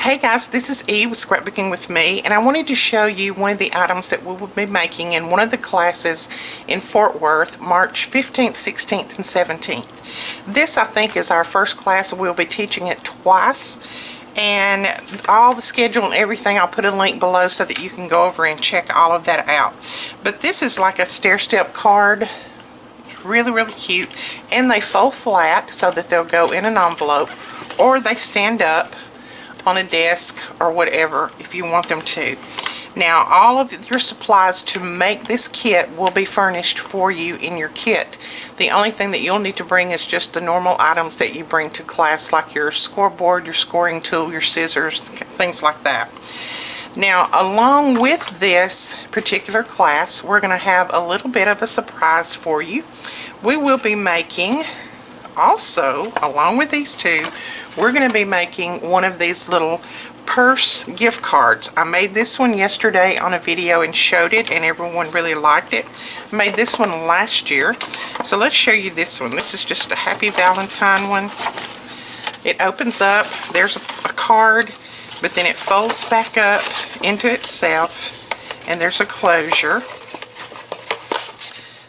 Hey guys, this is Eve with Scrapbooking with Me, and I wanted to show you one of the items that we will be making in one of the classes in Fort Worth, March 15th, 16th, and 17th. This, I think, is our first class. We'll be teaching it twice, and all the schedule and everything, I'll put a link below so that you can go over and check all of that out. But this is like a stair-step card. Really cute, and they fold flat so that they'll go in an envelope, or they stand up on a desk or whatever if you want them to. Now, all of your supplies to make this kit will be furnished for you in your kit. The only thing that you'll need to bring is just the normal items that you bring to class, like your scoreboard, your scoring tool, your scissors, things like that. Now, along with this particular class, we're going to have a little bit of a surprise for you. We will be making, also, along with these two, we're going to be making one of these little purse gift cards. I made this one yesterday on a video and showed it, and everyone really liked it. I made this one last year. So let's show you this one. This is just a Happy Valentine one. It opens up. There's a card, but then it folds back up into itself, and there's a closure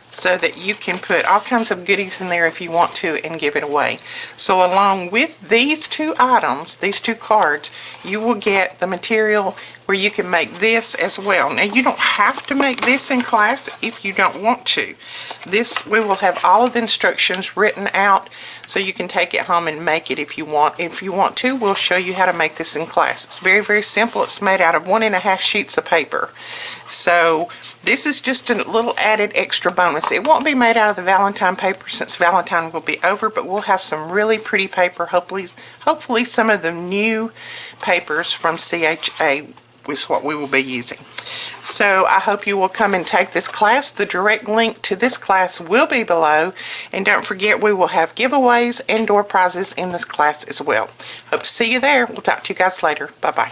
so that you can put all kinds of goodies in there if you want to and give it away. So along with these two items, these two cards, you will get the material where you can make this as well. Now, you don't have to make this in class if you don't want to. This, we will have all of the instructions written out so you can take it home and make it if you want. If you want to, we'll show you how to make this in class. It's very simple. It's made out of 1.5 sheets of paper. So this is just a little added extra bonus. It won't be made out of the Valentine paper since Valentine will be over, but we'll have some really pretty paper. Hopefully some of the new papers from CHA is what we will be using. So I hope you will come and take this class. The direct link to this class will be below, and don't forget, we will have giveaways and door prizes in this class as well. Hope to see you there. We'll talk to you guys later. Bye bye.